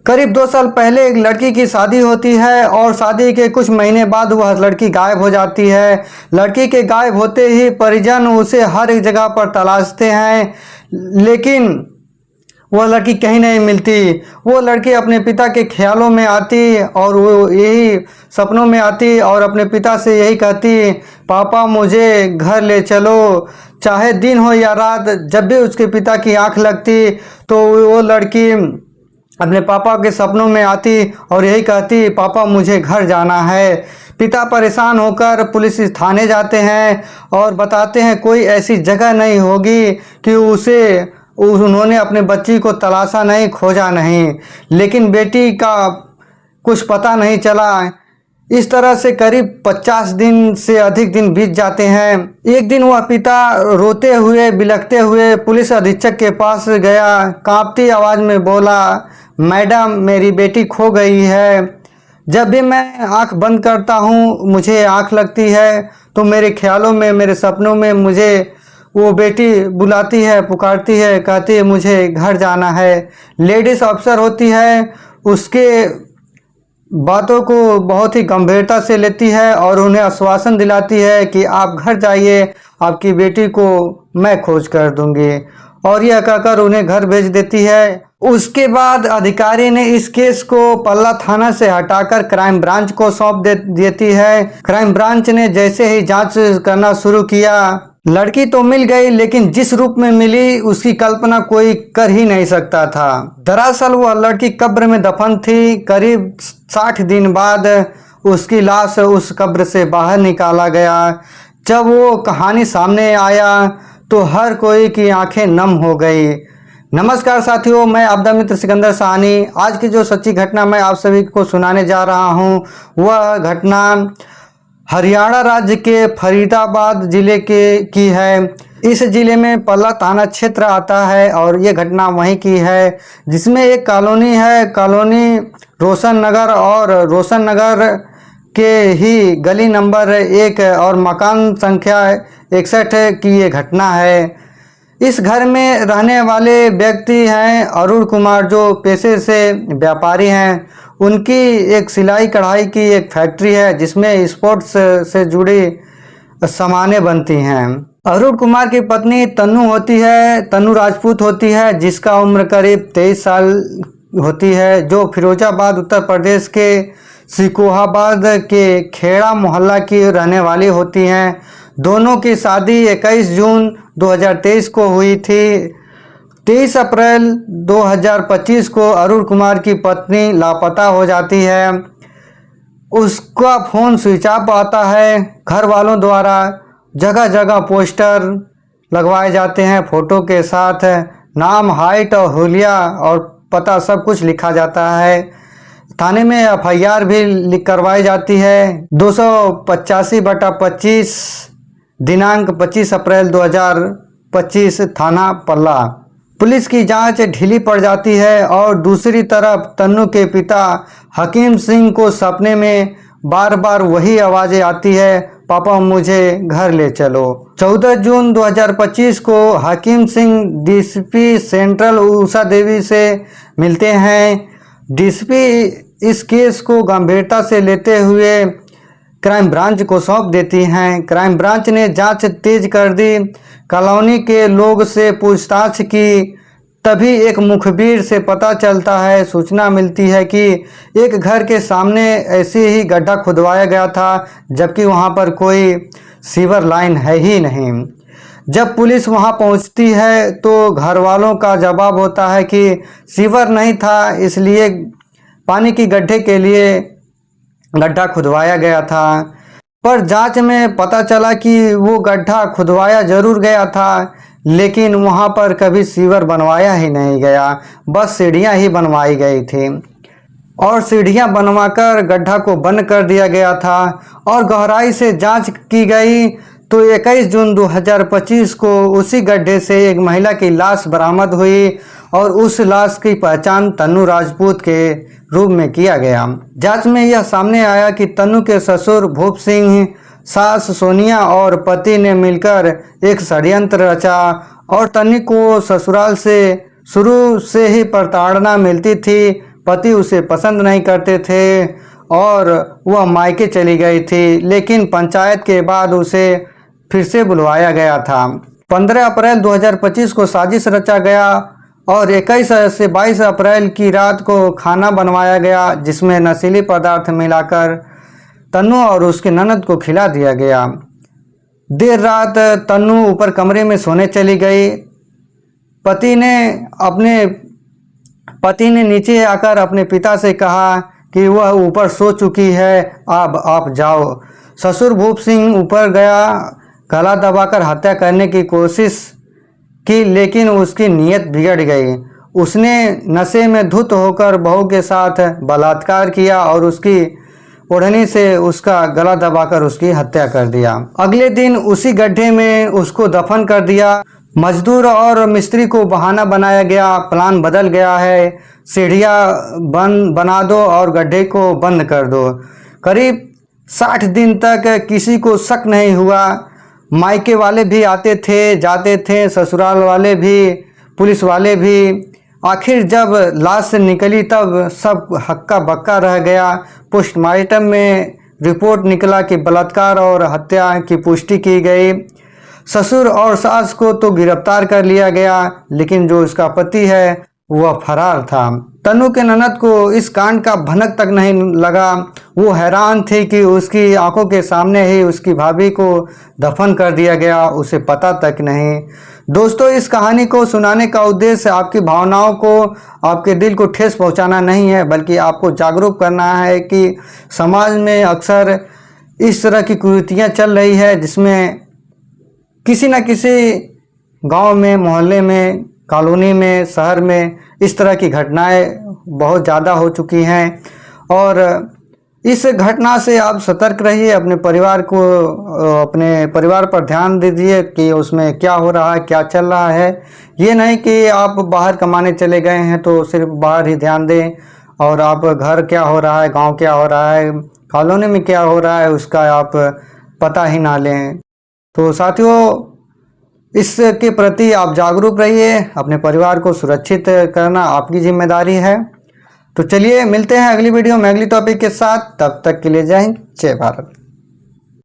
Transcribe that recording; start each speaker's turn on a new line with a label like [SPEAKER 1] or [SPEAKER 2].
[SPEAKER 1] करीब 2 साल पहले एक लड़की की शादी होती है और शादी के कुछ महीने बाद वह लड़की गायब हो जाती है। लड़की के गायब होते ही परिजन उसे हर एक जगह पर तलाशते हैं, लेकिन वह लड़की कहीं नहीं मिलती। वो लड़की अपने पिता के ख्यालों में आती और वो यही सपनों में आती और अपने पिता से यही कहती, पापा मुझे घर ले चलो। चाहे दिन हो या रात, जब भी उसके पिता की आंख लगती तो वो लड़की अपने पापा के सपनों में आती और यही कहती, पापा मुझे घर जाना है। पिता परेशान होकर पुलिस थाने जाते हैं और बताते हैं कोई ऐसी जगह नहीं होगी कि उन्होंने अपने बच्ची को तलाशा नहीं, खोजा नहीं, लेकिन बेटी का कुछ पता नहीं चला। इस तरह से करीब 50 दिन से अधिक दिन बीत जाते हैं। एक दिन वह पिता रोते हुए बिलखते हुए पुलिस अधीक्षक के पास गया। कांपती आवाज़ में बोला, मैडम मेरी बेटी खो गई है। जब भी मैं आंख बंद करता हूँ मुझे आंख लगती है तो मेरे ख्यालों में, मेरे सपनों में मुझे वो बेटी बुलाती है, पुकारती है, कहती है मुझे घर जाना है। लेडीज़ अफसर होती है, उसके बातों को बहुत ही गंभीरता से लेती है और उन्हें आश्वासन दिलाती है कि आप घर जाइए, आपकी बेटी को मैं खोज कर दूंगी, और यह कहकर उन्हें घर भेज देती है। उसके बाद अधिकारी ने इस केस को पल्ला थाना से हटाकर क्राइम ब्रांच को सौंप देती है। क्राइम ब्रांच ने जैसे ही जांच करना शुरू किया, लड़की तो मिल गई, लेकिन जिस रूप में मिली उसकी कल्पना कोई कर ही नहीं सकता था। दरअसल वह लड़की कब्र में दफन थी। करीब 60 दिन बाद उसकी लाश उस कब्र से बाहर निकाला गया। जब वो कहानी सामने आया तो हर कोई की आंखें नम हो गई। नमस्कार साथियों, मैं आपदा मित्र सिकंदर साहनी। आज की जो सच्ची घटना मैं आप सभी को सुनाने जा रहा हूँ वह घटना हरियाणा राज्य के फरीदाबाद जिले की है। इस जिले में पल्ला थाना क्षेत्र आता है और ये घटना वहीं की है, जिसमें एक कॉलोनी है, कॉलोनी रोशन नगर, और रोशन नगर के ही गली नंबर 1 और मकान संख्या 61 की ये घटना है। इस घर में रहने वाले व्यक्ति हैं अरुण कुमार, जो पेशे से व्यापारी हैं। उनकी एक सिलाई कढ़ाई की एक फैक्ट्री है जिसमें स्पोर्ट्स से जुड़ी सामानें बनती हैं। अरुण कुमार की पत्नी तन्नू होती है, तन्नू राजपूत होती है, जिसका उम्र करीब 23 साल होती है, जो फिरोजाबाद उत्तर प्रदेश के सिकोहाबाद के खेड़ा मोहल्ला की रहने वाली होती हैं। दोनों की शादी 21 जून 2023 को हुई थी। 23 अप्रैल 2025 को अरुण कुमार की पत्नी लापता हो जाती है। उसका फ़ोन स्विच ऑफ आता है। घर वालों द्वारा जगह जगह पोस्टर लगवाए जाते हैं, फ़ोटो के साथ नाम, हाइट और हुलिया और पता सब कुछ लिखा जाता है। थाने में FIR भी करवाई जाती है। 285/25 दिनांक 25 अप्रैल 2025 थाना पल्ला। पुलिस की जांच ढीली पड़ जाती है और दूसरी तरफ तन्नू के पिता हकीम सिंह को सपने में बार बार वही आवाज़ें आती है, पापा मुझे घर ले चलो। 14 जून 2025 को हकीम सिंह DCP सेंट्रल उषा देवी से मिलते हैं। DCP इस केस को गंभीरता से लेते हुए क्राइम ब्रांच को सौंप देती हैं। क्राइम ब्रांच ने जांच तेज कर दी। कॉलोनी के लोग से पूछताछ की, तभी एक मुखबिर से पता चलता है, सूचना मिलती है कि एक घर के सामने ऐसे ही गड्ढा खुदवाया गया था, जबकि वहां पर कोई सीवर लाइन है ही नहीं। जब पुलिस वहां पहुंचती है तो घर वालों का जवाब होता है कि सीवर नहीं था, इसलिए पानी की गड्ढे के लिए गड्ढा खुदवाया गया था। पर जांच में पता चला कि वो गड्ढा खुदवाया जरूर गया था, लेकिन वहाँ पर कभी सीवर बनवाया ही नहीं गया, बस सीढ़ियाँ ही बनवाई गई थी और सीढ़ियाँ बनवाकर गड्ढा को बंद कर दिया गया था। और गहराई से जांच की गई तो 21 जून 2025 को उसी गड्ढे से एक महिला की लाश बरामद हुई और उस लाश की पहचान तन्नू राजपूत के रूप में किया गया। जांच में यह सामने आया कि तन्नू के ससुर भूप सिंह, सास सोनिया और पति ने मिलकर एक षड्यंत्र रचा और तन्नू को ससुराल से शुरू से ही प्रताड़ना मिलती थी। पति उसे पसंद नहीं करते थे और वह मायके चली गई थी, लेकिन पंचायत के बाद उसे फिर से बुलवाया गया था। 15 अप्रैल 2025 को साजिश रचा गया और 21 से 22 अप्रैल की रात को खाना बनवाया गया, जिसमें नशीले पदार्थ मिलाकर तन्नू और उसके ननद को खिला दिया गया। देर रात तन्नू ऊपर कमरे में सोने चली गई। पति ने नीचे आकर अपने पिता से कहा कि वह ऊपर सो चुकी है, अब आप जाओ। ससुर भूप सिंह ऊपर गया, गला दबाकर हत्या करने की कोशिश की, लेकिन उसकी नीयत बिगड़ गई। उसने नशे में धुत होकर बहू के साथ बलात्कार किया और उसकी ओढ़नी से उसका गला दबाकर उसकी हत्या कर दिया। अगले दिन उसी गड्ढे में उसको दफन कर दिया। मजदूर और मिस्त्री को बहाना बनाया गया, प्लान बदल गया है, सीढ़ियाँ बना दो और गड्ढे को बंद कर दो। करीब 60 दिन तक किसी को शक नहीं हुआ। मायके वाले भी आते थे जाते थे, ससुराल वाले भी, पुलिस वाले भी। आखिर जब लाश निकली तब सब हक्का बक्का रह गया। पोस्टमार्टम में रिपोर्ट निकला कि बलात्कार और हत्या की पुष्टि की गई। ससुर और सास को तो गिरफ्तार कर लिया गया, लेकिन जो उसका पति है वह फरार था। तन्नू के ननद को इस कांड का भनक तक नहीं लगा। वो हैरान थी कि उसकी आंखों के सामने ही उसकी भाभी को दफन कर दिया गया, उसे पता तक नहीं। दोस्तों, इस कहानी को सुनाने का उद्देश्य आपकी भावनाओं को, आपके दिल को ठेस पहुंचाना नहीं है, बल्कि आपको जागरूक करना है कि समाज में अक्सर इस तरह की कुरीतियाँ चल रही है, जिसमें किसी न किसी गांव में, मोहल्ले में, कॉलोनी में, शहर में इस तरह की घटनाएं बहुत ज़्यादा हो चुकी हैं। और इस घटना से आप सतर्क रहिए, अपने परिवार पर ध्यान दीजिए कि उसमें क्या हो रहा है, क्या चल रहा है। ये नहीं कि आप बाहर कमाने चले गए हैं तो सिर्फ बाहर ही ध्यान दें और आप घर क्या हो रहा है, गांव क्या हो रहा है, कॉलोनी में क्या हो रहा है, उसका आप पता ही ना लें। तो साथियों, इसके प्रति आप जागरूक रहिए, अपने परिवार को सुरक्षित करना आपकी जिम्मेदारी है। तो चलिए मिलते हैं अगली वीडियो में अगली टॉपिक के साथ। तब तक के लिए जय हिंद, जय भारत।